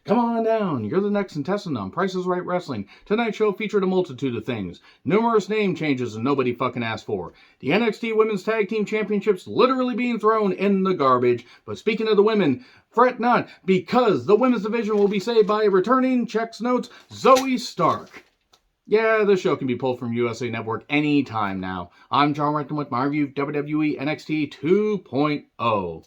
Come on down, you're the next contestant on Price is Right Wrestling. Tonight's show featured a multitude of things. Numerous name changes and nobody fucking asked for. The NXT Women's Tag Team Championships literally being thrown in the garbage. But speaking of the women, fret not, because the women's division will be saved by returning, checks notes, Zoe Stark. Yeah, the show can be pulled from USA Network anytime now. I'm John Renton with my review of WWE NXT 2.0.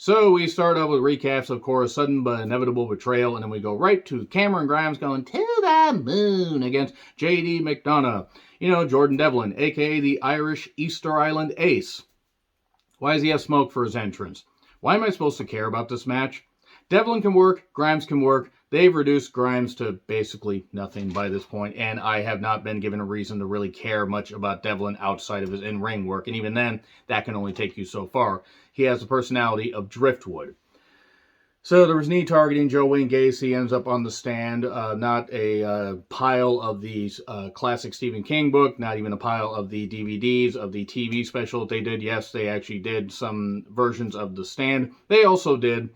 So we start off with recaps of Cora's sudden but inevitable betrayal, and then we go right to Cameron Grimes going to the moon against JD McDonough. You know, Jordan Devlin, a.k.a. the Irish Easter Island Ace. Why does he have smoke for his entrance? Why am I supposed to care about this match? Devlin can work, Grimes can work. They've reduced Grimes to basically nothing by this point, and I have not been given a reason to really care much about Devlin outside of his in-ring work, and even then, that can only take you so far. He has the personality of Driftwood. So there was knee targeting. Joe Wayne Gacy ends up on the stand, not a pile of the classic Stephen King book, not even a pile of the DVDs of the TV special that they did. Yes, they actually did some versions of The Stand. They also did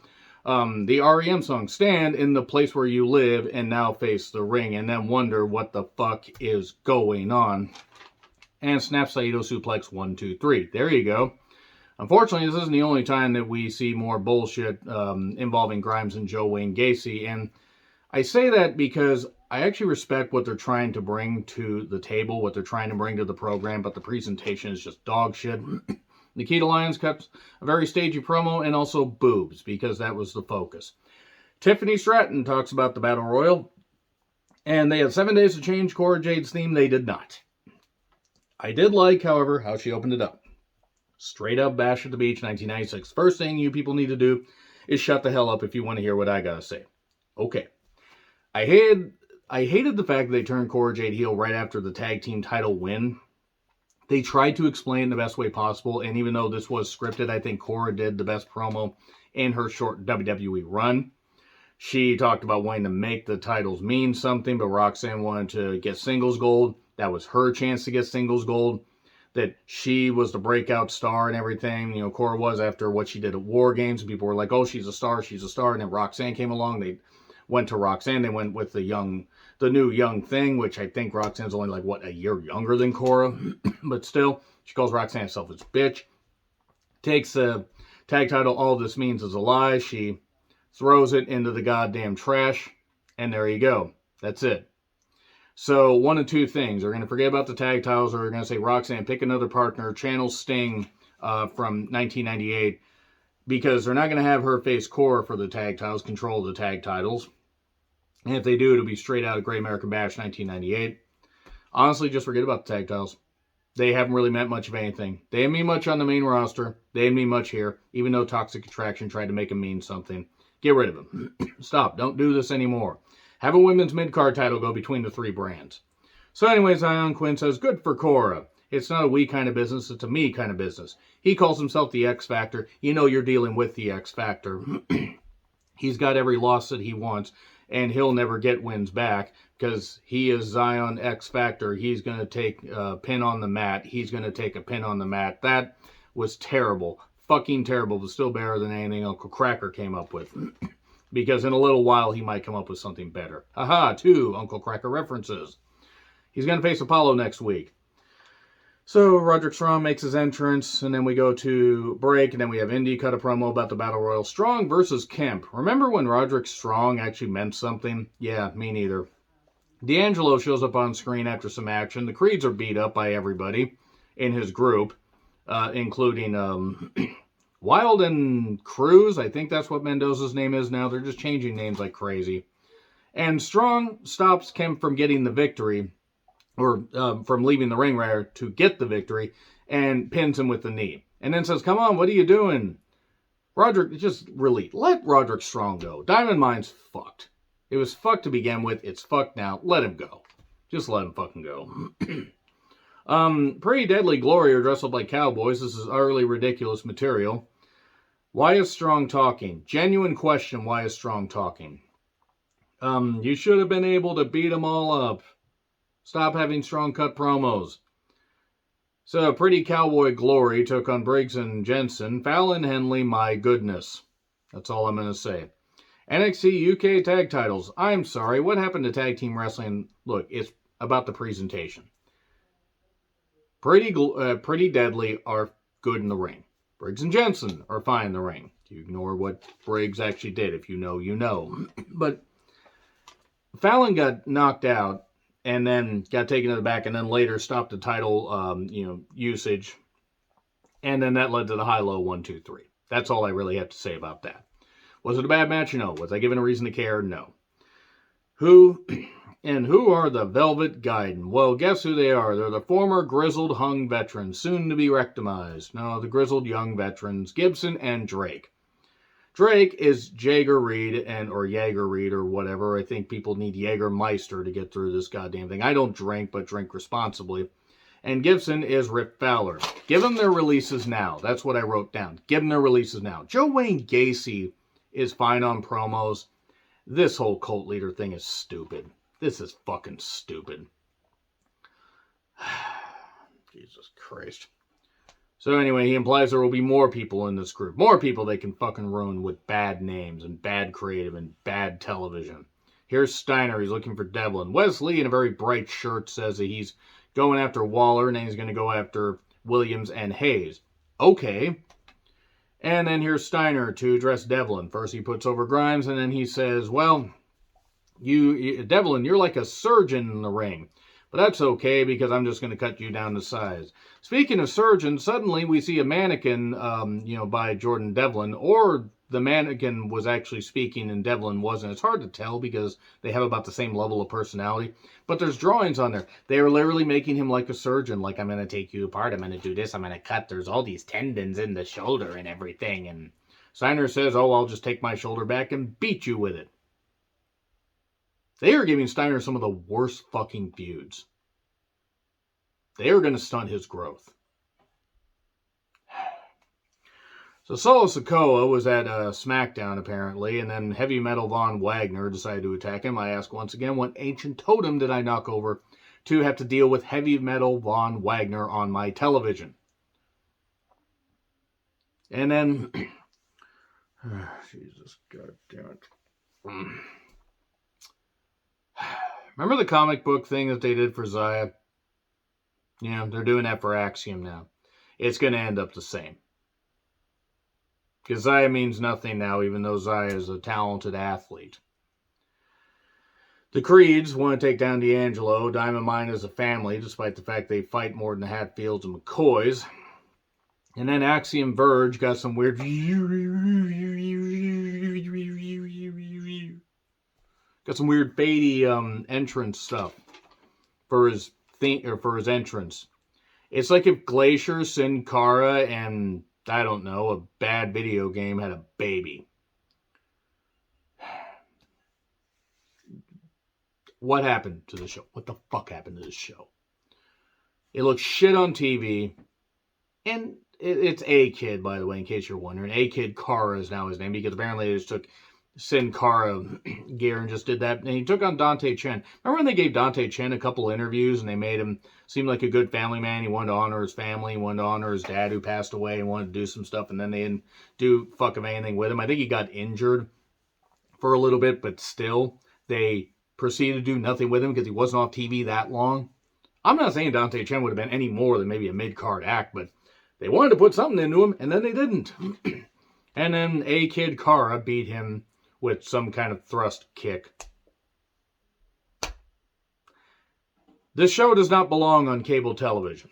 the REM song Stand in the Place Where You Live and Now Face the Ring, and then wonder what the fuck is going on. And snap Saito suplex 1, 2, 3. There you go. Unfortunately, this isn't the only time that we see more bullshit involving Grimes and Joe Wayne Gacy, and I say that because I actually respect what they're trying to bring to the table, what they're trying to bring to the program, but the presentation is just dog shit. Nikita Lyons cut a very stagey promo and also boobs, because that was the focus. Tiffany Stratton talks about the Battle Royal, and they had 7 days to change Cora Jade's theme. They did not. I did like, however, how she opened it up. Straight up Bash at the Beach, 1996. First thing you people need to do is shut the hell up if you want to hear what I gotta say. Okay. I hated the fact that they turned Cora Jade heel right after the tag team title win. They tried to explain the best way possible, and even though this was scripted, I think Cora did the best promo in her short WWE run. She talked about wanting to make the titles mean something, but Roxanne wanted to get singles gold. That was her chance to get singles gold. That she was the breakout star and everything. You know, Cora was after what she did at War Games. And people were like, oh, she's a star, she's a star. And then Roxanne came along. They went to Roxanne. They went with the new young thing, which I think Roxanne's only like, what, a year younger than Cora. But still, she calls Roxanne a selfish bitch. Takes the tag title, All This Means Is a Lie. She throws it into the goddamn trash. And there you go. That's it. So, one of two things. They're going to forget about the tag titles, or they're going to say, Roxanne, pick another partner, channel Sting from 1998, because they're not going to have her face Cora for the tag titles, control the tag titles. And if they do, it'll be straight out of Great American Bash 1998. Honestly, just forget about the tag titles. They haven't really meant much of anything. They didn't mean much on the main roster. They didn't mean much here, even though Toxic Attraction tried to make them mean something. Get rid of them. Stop. Don't do this anymore. Have a women's mid-card title go between the three brands. So anyways, Ion Quinn says, good for Cora. It's not a we kind of business, it's a me kind of business. He calls himself the X Factor. You know you're dealing with the X Factor. He's got every loss that he wants, and he'll never get wins back because he is Zion X Factor. He's going to take a pin on the mat. He's going to take a pin on the mat. That was terrible. Fucking terrible, but still better than anything Uncle Cracker came up with. Because in a little while, he might come up with something better. Haha, 2 Uncle Cracker references. He's going to face Apollo next week. So, Roderick Strong makes his entrance, and then we go to break, and then we have Indy cut a promo about the Battle Royal. Strong versus Kemp. Remember when Roderick Strong actually meant something? Yeah, me neither. D'Angelo shows up on screen after some action. The Creeds are beat up by everybody in his group, including Wild and Cruz. I think that's what Mendoza's name is now. They're just changing names like crazy. And Strong stops Kemp from getting the victory, or from leaving the ring rather, to get the victory, and pins him with the knee. And then says, come on, what are you doing? Roderick, just really, let Roderick Strong go. Diamond Mine's fucked. It was fucked to begin with. It's fucked now. Let him go. Just let him fucking go. Pretty Deadly Glory are dressed up like cowboys. This is utterly ridiculous material. Why is Strong talking? Genuine question, why is Strong talking? You should have been able to beat them all up. Stop having Strong cut promos. So, Pretty Cowboy Glory took on Briggs and Jensen. Fallon Henley, my goodness. That's all I'm going to say. NXT UK tag titles. I'm sorry, what happened to tag team wrestling? Look, it's about the presentation. Pretty Deadly are good in the ring. Briggs and Jensen are fine in the ring. You ignore what Briggs actually did. If you know, you know. But Fallon got knocked out and then got taken to the back and then later stopped the title usage. And then that led to the high-low 1, 2, 3. That's all I really have to say about that. Was it a bad match? No. Was I given a reason to care? No. Who are the Velvet Guiden? Well, guess who they are. They're the former grizzled hung veterans, soon to be rectimized. No, the grizzled young veterans, Gibson and Drake. Drake is Jaeger Reed or Jaeger Reed or whatever. I think people need Jägermeister to get through this goddamn thing. I don't drink, but drink responsibly. And Gibson is Rip Fowler. Give them their releases now. That's what I wrote down. Give them their releases now. Joe Wayne Gacy is fine on promos. This whole cult leader thing is stupid. This is fucking stupid. Jesus Christ. So anyway, he implies there will be more people in this group. More people they can fucking ruin with bad names and bad creative and bad television. Here's Steiner. He's looking for Devlin. Wesley, in a very bright shirt, says that he's going after Waller and then he's going to go after Williams and Hayes. Okay. And then here's Steiner to address Devlin. First he puts over Grimes and then he says, well, Devlin, you're like a surgeon in the ring. But that's okay because I'm just going to cut you down to size. Speaking of surgeons, suddenly we see a mannequin, by Jordan Devlin, or the mannequin was actually speaking and Devlin wasn't. It's hard to tell because they have about the same level of personality. But there's drawings on there. They are literally making him like a surgeon. Like, I'm going to take you apart. I'm going to do this. I'm going to cut. There's all these tendons in the shoulder and everything. And Steiner says, oh, I'll just take my shoulder back and beat you with it. They are giving Steiner some of the worst fucking feuds. They are going to stunt his growth. So Solo Sikoa was at SmackDown, apparently, and then Heavy Metal Von Wagner decided to attack him. I ask once again, what ancient totem did I knock over to have to deal with Heavy Metal Von Wagner on my television? And then... Jesus, God damn it. Remember the comic book thing that they did for Zaya? Yeah, they're doing that for Axiom now. It's going to end up the same. Because Zaya means nothing now, even though Zaya is a talented athlete. The Creeds want to take down D'Angelo. Diamond Mine is a family, despite the fact they fight more than the Hatfields and McCoys. And then Axiom Verge got some weird... Got some weird fadey entrance stuff for his entrance. It's like if Glacier, Sin Cara, and I don't know, a bad video game had a baby. What happened to the show? What the fuck happened to this show? It looks shit on TV, and it's A-Kid, by the way, in case you're wondering. A-Kid Cara is now his name because apparently they just took Sin Cara gear and just did that. And he took on Dante Chen. Remember when they gave Dante Chen a couple interviews and they made him seem like a good family man? He wanted to honor his family. He wanted to honor his dad who passed away. He wanted to do some stuff and then they didn't do fuck of anything with him. I think he got injured for a little bit, but still they proceeded to do nothing with him because he wasn't off TV that long. I'm not saying Dante Chen would have been any more than maybe a mid-card act, but they wanted to put something into him and then they didn't. And then A-Kid Cara beat him with some kind of thrust kick. This show does not belong on cable television.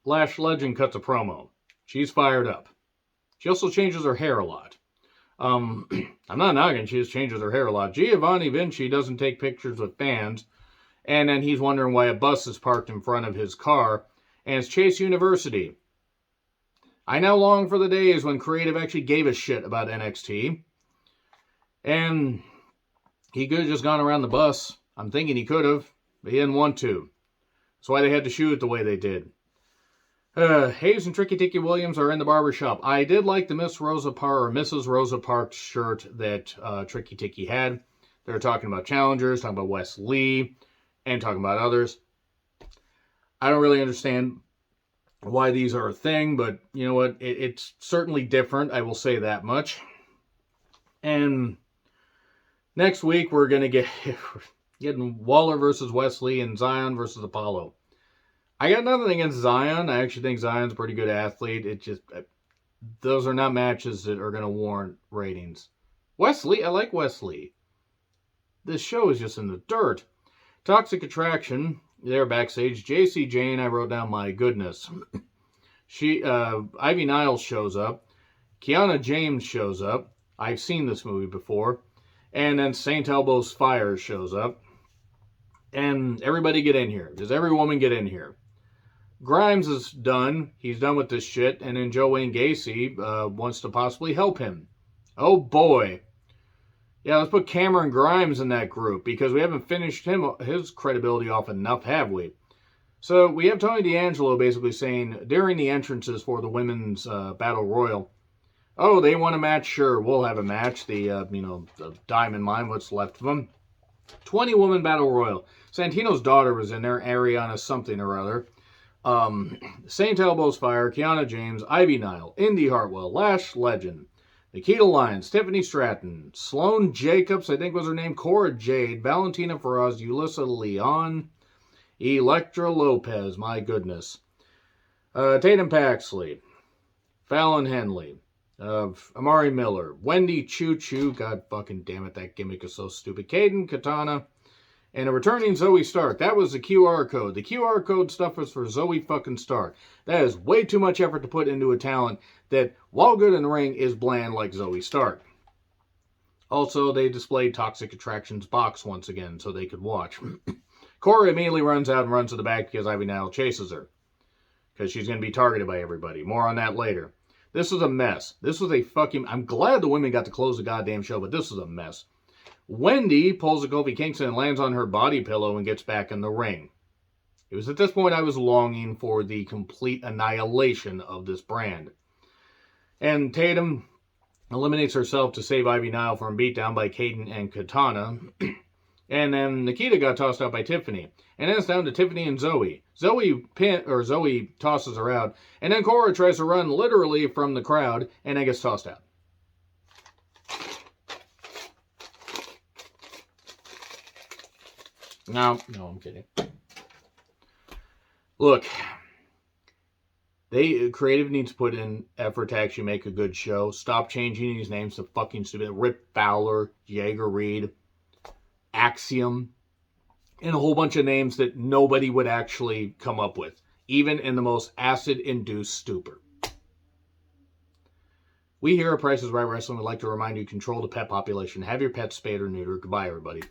Lash Legend cuts a promo. She's fired up. She also changes her hair a lot. I'm not knocking, she just changes her hair a lot. Giovanni Vinci doesn't take pictures with fans, and then he's wondering why a bus is parked in front of his car, and it's Chase University. I now long for the days when creative actually gave a shit about NXT. And he could have just gone around the bus. I'm thinking he could have, but he didn't want to. That's why they had to shoot it the way they did. Hayes and Tricky Ticky Williams are in the barbershop. I did like the Mrs. Rosa Parks shirt that Tricky Ticky had. They were talking about challengers, talking about Wes Lee, and talking about others. I don't really understand why these are a thing, but you know what? It's certainly different. I will say that much. And Next week, we're going to get getting Waller versus Wesley and Zion versus Apollo. I got nothing against Zion. I actually think Zion's a pretty good athlete. It just, those are not matches that are going to warrant ratings. Wesley, I like Wesley. This show is just in the dirt. Toxic Attraction, they're backstage. JC Jane, I wrote down, my goodness. Ivy Niles shows up. Kiana James shows up. I've seen this movie before. And then St. Elbo's Fire shows up. And everybody get in here. Does every woman get in here? Grimes is done. He's done with this shit. And then Joe Wayne Gacy wants to possibly help him. Oh boy. Yeah, let's put Cameron Grimes in that group because we haven't finished his credibility off enough, have we? So we have Tony D'Angelo basically saying during the entrances for the women's battle royal, oh, they want a match? Sure, we'll have a match. The Diamond Mine, what's left of them. 20-woman battle royal. Santino's daughter was in there, Ariana something or other. St. Elbo's Fire, Kiana James, Ivy Nile, Indy Hartwell, Lash Legend, Nikita Lyons, Tiffany Stratton, Sloane Jacobs, I think was her name, Cora Jade, Valentina Feroz, Ulyssa Leon, Electra Lopez, my goodness. Tatum Paxley, Fallon Henley, Amari Miller, Wendy Choo Choo, God fucking damn it, that gimmick is so stupid. Kaden Katana, and a returning Zoe Stark. That was the QR code. The QR code stuff was for Zoe fucking Stark. That is way too much effort to put into a talent that, while good in the ring, is bland like Zoe Stark. Also, they displayed Toxic Attraction's box once again so they could watch. Cora immediately runs out and runs to the back because Ivy Nile chases her. Because she's going to be targeted by everybody. More on that later. This was a mess. This was a fucking... I'm glad the women got to close the goddamn show, but this was a mess. Wendy pulls a Kofi Kingston and lands on her body pillow and gets back in the ring. It was at this point I was longing for the complete annihilation of this brand. And Tatum eliminates herself to save Ivy Nile from beatdown by Kaden and Katana. And then Nikita got tossed out by Tiffany. And then it's down to Tiffany and Zoe. Zoe tosses her out. And then Cora tries to run literally from the crowd and then gets tossed out. No, I'm kidding. Look, creative needs to put in effort to actually make a good show. Stop changing these names to fucking stupid. Rip Fowler, Jaeger Reed, Axiom, and a whole bunch of names that nobody would actually come up with, even in the most acid-induced stupor. We here at Price is Right Wrestling would like to remind you to control the pet population. Have your pets spayed or neutered. Goodbye, everybody.